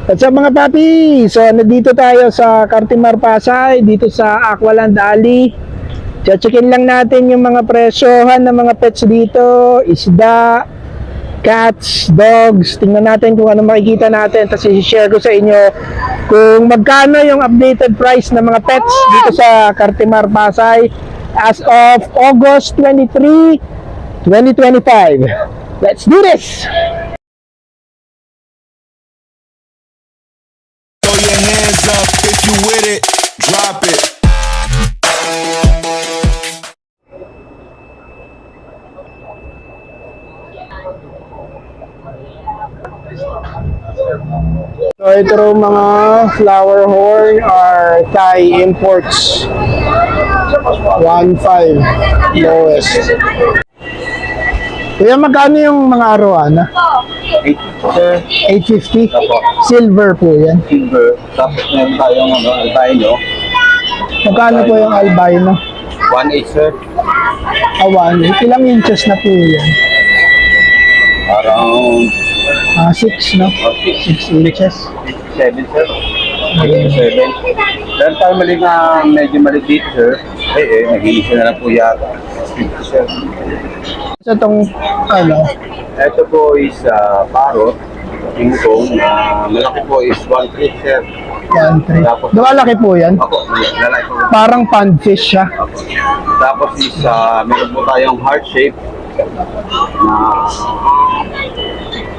What's up mga papi? So nandito tayo sa Cartimar Pasay, dito sa Aqualand Alley. Checkin lang natin yung mga presyohan ng mga pets dito, isda, cats, dogs. Tingnan natin kung ano makikita natin. Tapos i-share ko sa inyo kung magkano yung updated price ng mga pets dito sa Cartimar Pasay as of August 23, 2025. Let's do this! Throw your hands up if you with it, drop it. So ito raw mga flower horn are Thai imports. 1.5 lowest. Kuya, magkano yung mga arowana? 850? Silver po yan. Silver, tapos meron tayong albino. Magkano po yung albino? 1.8 sir. Awan, ilang inches na po yan? Parang 6, no? 6 inches. 7 sir. 7. Meron tayong medyo mali dito sir. Nag-iisa na lang po yata. 50 sir. So itong, Ito po is parrot. King Kong. Malaki po is 1.3 sir. 1.3. Lumalaki po yan. Ako, lalaki po. Parang panfish siya. Tapos is meron po tayong heart shape na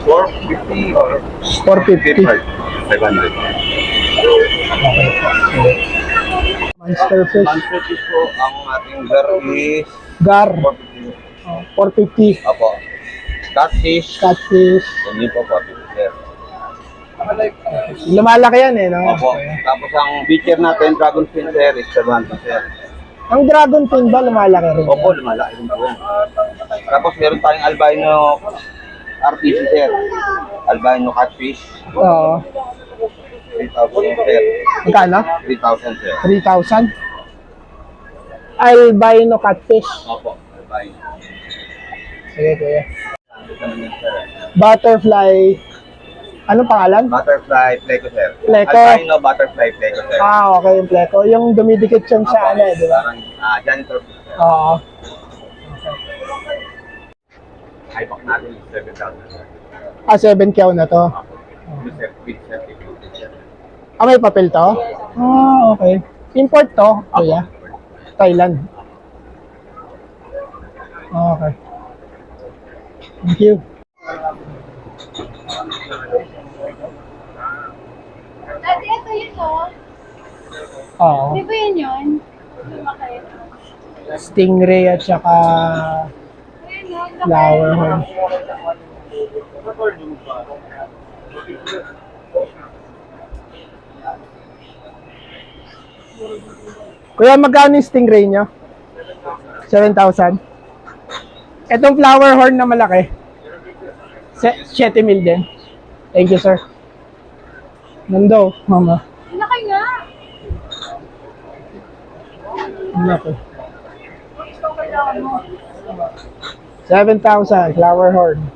450 or 450. 500. Monster fish. Monster fish po, ang ating gar is Gar. 450. 450. Apo. Catfish. Catfish. Hindi po 450 sir. Lumalaki yan eh, no? Apo. Tapos ang beacher natin, dragon fin sir, is 700 sir. Ang dragon fin ba lumalaki rin? Opo, lumalaki rin po yan. Tapos meron tayong albino RPC sir. Albino catfish. Oo. 3,000 sir. Magkano? 3,000 sir. 3,000? Albino catfish. Opo, albino. Sige, kuya. Ito naman sir. Butterfly. Anong pangalan? Butterfly pleco sir. Pleco. Albino butterfly pleco sir. Okay, yung pleco. Yung dumidikit yan sa ano, di ba? Parang janitor po sir. Oo. High-pack natin is 7,000 sir. 7 kyaw na to. With certificate sir. May papel to? Okay. Import to, kuya? Thailand. Okay. Thank you. Dati ito yun, no? Oo. Di ba yun yun? Okay. Stingray at saka Ayun, no? flower horn. Kuya, magkano yung stingray nyo? 7,000? Etong flower horn na malaki? 7,000 din. Thank you, sir. Nando, mama. Laki nga. Laki. 7,000, flower horn.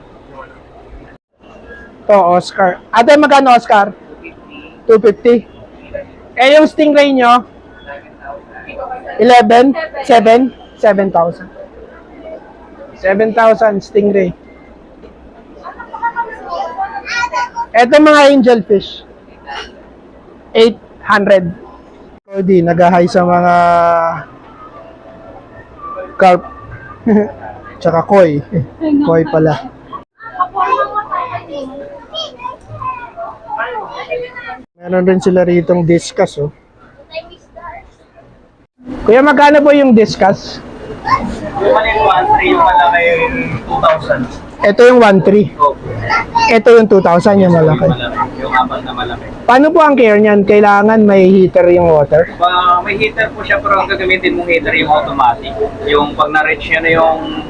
To, Oscar. Ate, magkano Oscar? 250. Eh, yung stingray nyo? 11? 7? 7,000. 7,000 stingray. Eto mga angelfish. 800. Cody, nag-hi sa mga carp. Tsaka koi. Koi pala. Meron rin sila ritong discus, oh. Kuya, magkano po yung discus? Yung mali 1.3, yung malaki yung 2,000. Ito yung 1.3. Ito yung 2,000, yung malaki. Yung apat na malaki. Paano po ang care niyan? Kailangan may heater yung water? May heater po siya pero ang gagamitin mong heater yung automatic. Yung pag na-reach niya na yung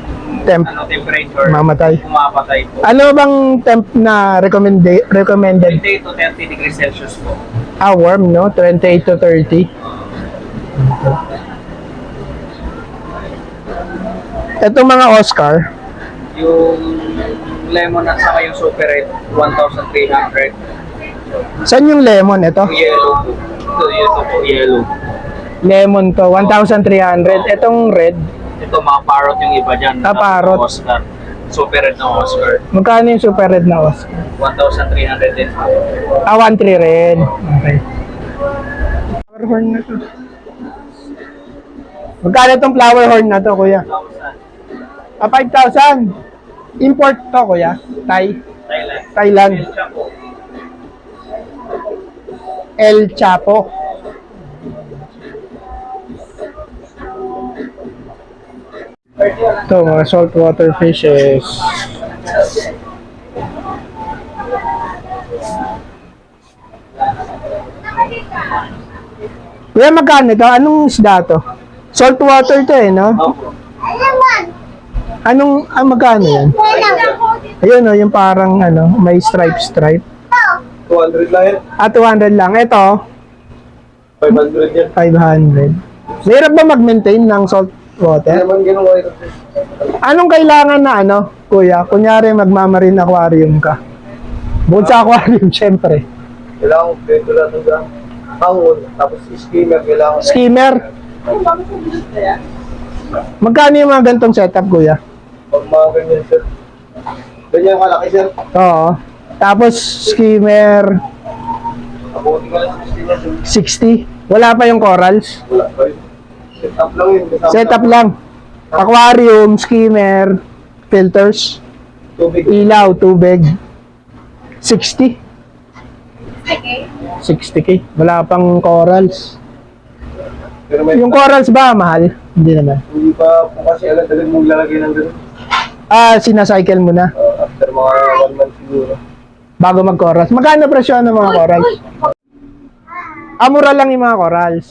temperature, Mamatay. pumapatay po. Ano bang temp na recommended? 28 to 30 degrees Celsius po. Warm, no? 28 to 30. Itong mga Oscar, Yung lemon at saka yung super red, 1,300. Saan yung lemon? Ito? Yellow po. Ito, ito po, yellow. Lemon to, 1,300. Itong red, Ito, mga parrot yung iba dyan. Parrot. Oscar. Super red na Oscar. magkano yung super red na Oscar? 1,300 din po. 1,300 red. Okay. Flower horn na to. Magkano itong flower horn na to, kuya? 5,000. Import to, kuya? Thailand. Thailand. Chapo. El Chapo. Ito, mga saltwater fishes. Kuya, magkano ito? Anong isda to? Saltwater to eh, no? Opo. Magkano yan? Ayun o, yung parang may stripe. 200 lang yan. 200 lang. Ito, 500 yan. 500. Mahirap ba mag-maintain ng salt water? Naman ginawa ito. Anong kailangan na kuya? Kunyari magmamarin aquarium ka. Bukod sa aquarium, syempre. Kailangan ko dito lang ng hangon. Tapos skimmer kailangan. Skimmer. Magkano yung mga gantong setup, kuya? Pag mga ganyan, sir. Ganyan kalaki, sir. Oo. Tapos, skimmer, Abuti ka lang sa skimmer, sir. 60. Wala pa yung corals. Wala pa rin. Set up lang yun. Setup lang. Aquarium, skimmer, filters, Tubig. ilaw, tubig. 60. Okay. 60K. Wala pang corals. Pero may Yung corals ba, mahal? Hindi naman. hindi pa po kasi alam talagang mong lalagay ng gano'n. Sinacycle mo na After mga 1 month siguro. bago mag-corals. Magkano presyo ng mga corals? Mura lang yung mga corals.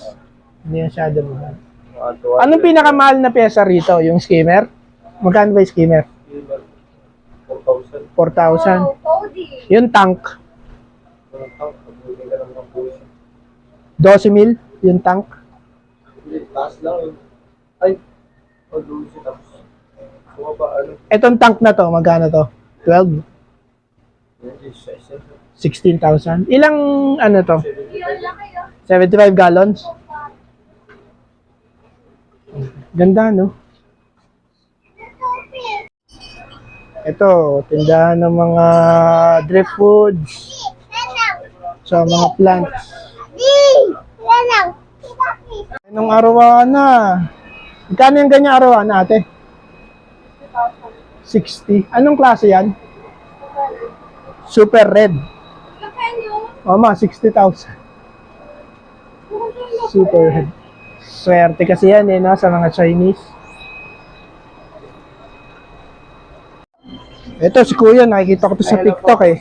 Hindi masyado mahal. Mga 200. Anong pinakamahal na pyesa rito? Yung skimmer? Magkano ba yung skimmer? 4,000. 4,000. Oh, Cody. Yung tank, Ang tank, abuti ka lang ng puso. 12,000 yung tank. Hindi, taas lang yun. Ay, pag-uwi tapos. Bumaba, ano? Etong tank na to, magkano to? 12? Hindi, 16,000. Ilang to? Yun lang kayo. 75 gallons? Ganda, no? Ito, tindahan ng mga drift foods. Sa mga plants. Anong arawana? Magkano yung ganyan arawana, ate? 60. Anong klase yan? Super red. Mama, 60,000. Super red. Swerte kasi yan sa mga Chinese. Ito si Kuya, nakikita ko to sa TikTok eh.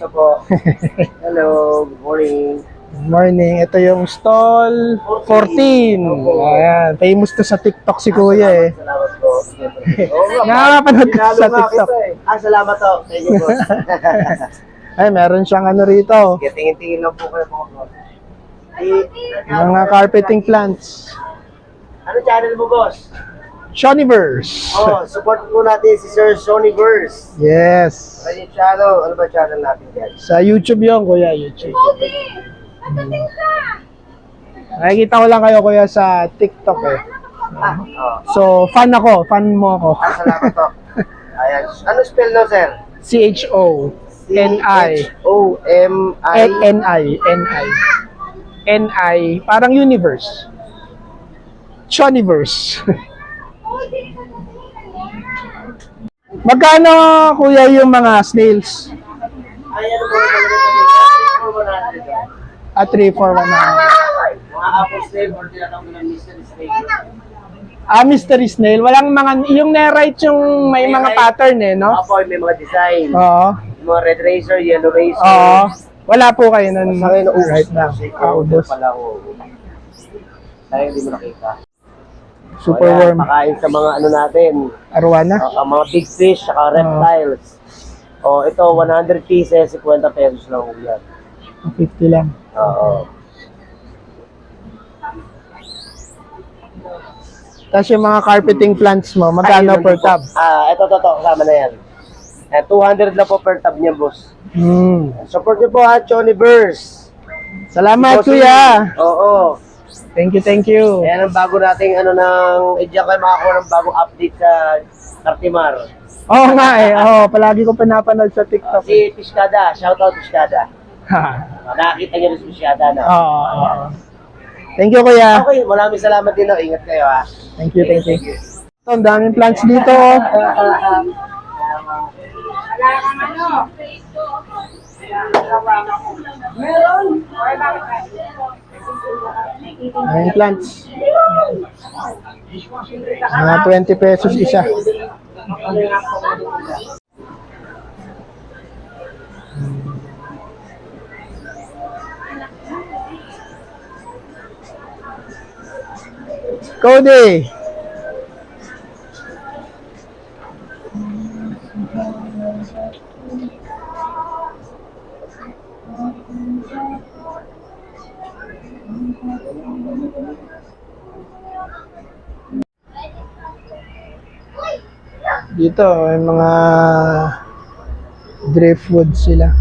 Hello, good morning. Good morning. Ito yung stall 14. Ayan, famous to sa TikTok si Kuya eh. Salamat po. Nakakapanood ka sa TikTok. Salamat po. Thank you, boss. Ay, meron siyang rito. Tingin-tingin lang po kayo po. Mga carpeting plants. Ano channel mo, boss? Shoniverse. Support po natin si Sir Sonyverse. Yes. Ano yung channel? Ano ba channel natin dyan? Sa YouTube yun, Kuya. YouTube. Cody! Patating ka! Nakikita ko lang kayo, Kuya, sa TikTok eh. So, fan ako. Fan mo ako. Salamat po. Ayan. Ano spell no, sir? CHONI. O-M-I. N-I. Parang universe. Shoniverse. Magkano, Kuya, yung mga snails? Ayan po. 3 for 1. Mga apple snail or tinatawag ng mystery snail. Mystery snail. Walang mga, yung nerite yung may mga pattern no? Apo, may mga design. Oo. Yung mga red racer, yellow racer. Oo. Wala po kayo nun Sa akin, naubos right now. Ubos. Pala ko. Dahil hindi mo nakita. Super Kaya, warm. Pakain sa mga ano natin. Arwana? Mga big fish, saka reptiles. Ito, 100 pieces, 50 pesos lang po yan. 50 lang. Oo. Tapos yung mga carpeting plants mo, magkano per tub? Ito, kasama na yan. 200 na po per tub niya, boss. Hmm. Support niyo po ha, Choniverse. Salamat, Bossing. kuya. Oo. Thank you. Ayan ang bago nating diyan kayo makakuha ng bagong update sa Cartimar. Oo nga eh. Oo, palagi ko pinapanood sa TikTok. Si Piskada, shoutout Piskada. Ha. Nakakita niyo rin si Piskada na. Oo. Thank you, kuya. Okay, maraming salamat din. Ingat kayo ha. Thank you. Ito, ang daming plants dito. Daming plants. Mga 20 pesos isa. Cody. Dito, may mga driftwood sila.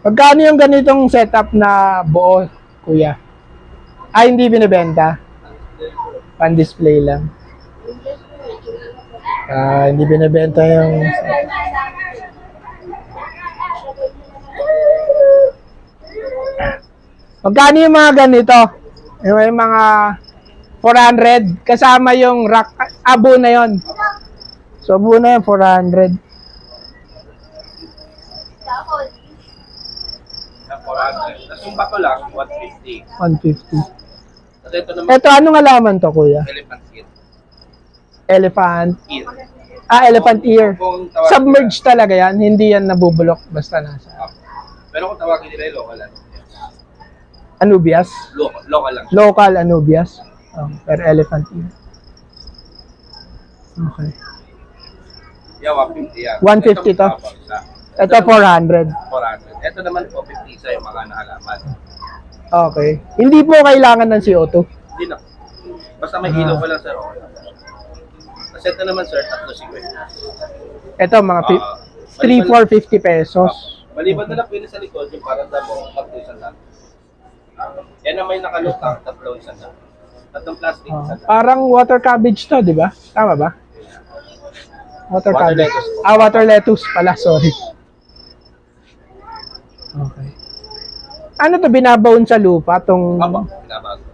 Magkano yung ganitong setup na buo, kuya? Ay, hindi binibenta? Pan-display lang. Hindi binibenta yung... Magkano yung mga ganito? Yung mga 400 kasama yung rack, abo na yon. So abo na yun, 400. Tapos yung bato lang, 150. 150. Tapos ito naman, Ito, anong alaman to, kuya? elephant kit. Elephant. Kit. Elephant ear. Kung tawagin Submerged talaga yan, hindi yan nabubulok basta nasa. Pero kung tawagin nila yung local, Anubias? local lang. Local Anubias. Per elephant ear. Okay. Yeah, 150 yan. 150 to? Ito 400. 400. Ito naman po, 50 isa yung mga naalaman. Okay. Hindi po kailangan ng CO2. Hindi na. Basta may ilaw ko lang, sir. Okay lang. Kasi ito naman, sir, 350. Ito mga 3, 4, 50 pesos. Maliban na lang pili sa likod, yung parang damo, mag-isang lang. Yan ang may nakalutang, tatlong isang lang. Tatlong plastic, isang lang. Parang water cabbage to, di ba? Tama ba? Water Water cabbage. lettuce. Water lettuce pala, sorry. Okay. Ano to, binabaon sa lupa tong Apo, binabago.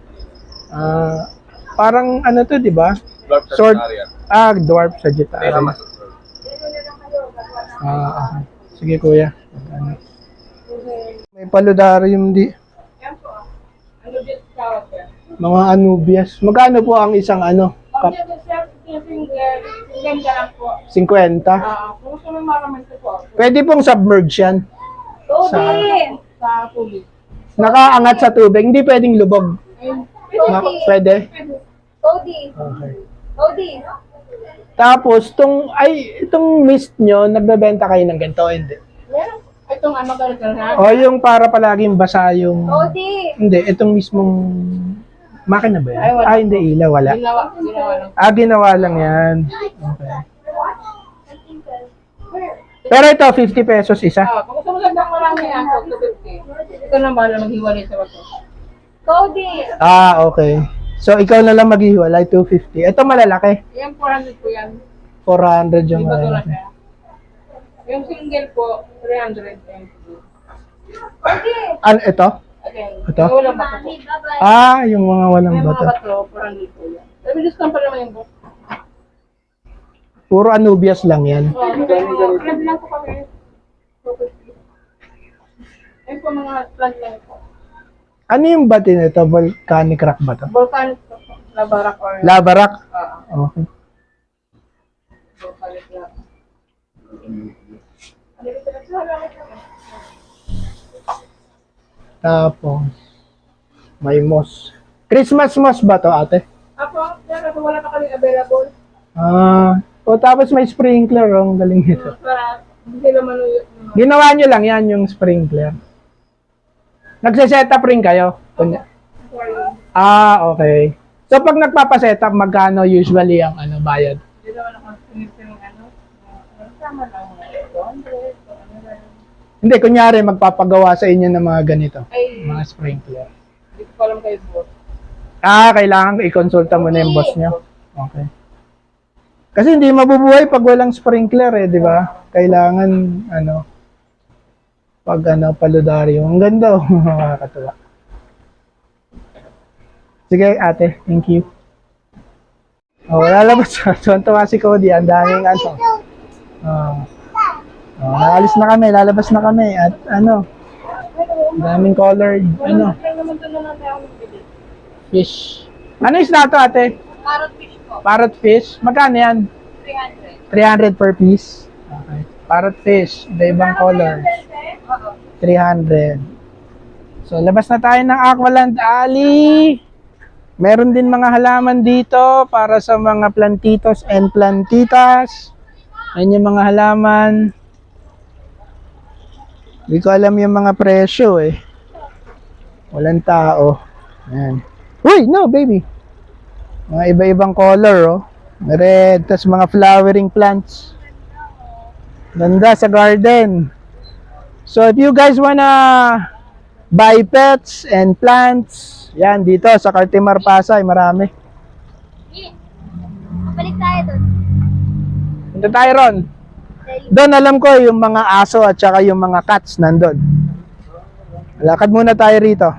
parang ano to, di ba? Dwarf Sword. Sagittarius. Dwarf Pero Sagittarius. mas Okay. Sige, kuya. May paludarium di. Mga Anubias. Magkano po ang isang cup? 50. Pwede pong submerge yan. Sa tubig. Nakaangat sa tubig. Hindi pwedeng lubog. Pwede? Cody. Okay. Cody. Tapos, itong mist nyo, nagbebenta kayo ng ganito, hindi? Meron. Itong ganun. O yung para palaging basa yung... Cody. Hindi, itong mismong... Makina ba yan? Ay, wala. Hindi, ilaw, wala. Ginawa lang. Ginawa lang yan. Okay. Pero ito, 50 pesos isa. Kung gusto mo gandang marami yan, 250. Ito na bahala maghiwalay sa bato. Cody. Okay. So, ikaw na lang maghihiwalay, 250. Ito malalaki. Yan, 400 po yan. 400 yung Yung bato na malalaki. siya. Yung single po, 300. Cody. Ito? Again, Ito? yung walang bato po. Yung mga walang May mga bato. bato, 400 po yan. Sabi, discount pa naman yung book. Puro Anubias lang yan. Club lang po kami. 250. Ayun po mga plant lang po. Ano yung bati nito? Volcanic rock ba to? Volcanic po. Labarak or... Lava rock? Oo. Okay. Volcanic lang. Tapos, may moss. Christmas moss ba to, ate? Apo, wala pa kami available. Tapos may sprinkler. Ang galing nito. Para hindi sila manuyo. Ginawa nyo lang yan, yung sprinkler. Nagse-set up rin kayo? Okay. So, pag nagpapaset up, magkano usually ang bayad? Hindi naman ako sinip yung ano. Sama lang. 200. Hindi, kunyari magpapagawa sa inyo ng mga ganito. Ay, Mga sprinkler. hindi ko pa alam kayo boss. Kailangan i-consulta mo na yung boss nyo. Okay. Kasi hindi mabubuhay pag walang sprinkler eh, di ba? Kailangan, paludaryo. Ang ganda, oh. Makakatuwa. Sige, ate. Thank you. Lalabas. Tuwan-tuwa si Cody. Ang daming naalis na kami. Lalabas na kami. At daming colored, Kaya naman ito na natin ako magbili. fish. Ano isda to, ate? Carrot fish po. Parrot fish? Magkano yan? 300. 300 per piece. Okay. Parrot fish, iba-ibang colors. Oo. 300. So, labas na tayo ng Aqualand Alley. Meron din mga halaman dito para sa mga plantitos and plantitas. Ayan yung mga halaman. Hindi ko alam yung mga presyo eh. Walang tao. Ayan. Uy, no, baby. Mga iba-ibang color, oh. Red, tas mga flowering plants. Ganda sa garden. So, if you guys wanna buy pets and plants, yan, dito sa Cartimar Pasay, marami. Balik tayo doon. Punta tayo ron. Doon, alam ko, yung mga aso at saka yung mga cats nandun. Lakad muna tayo rito.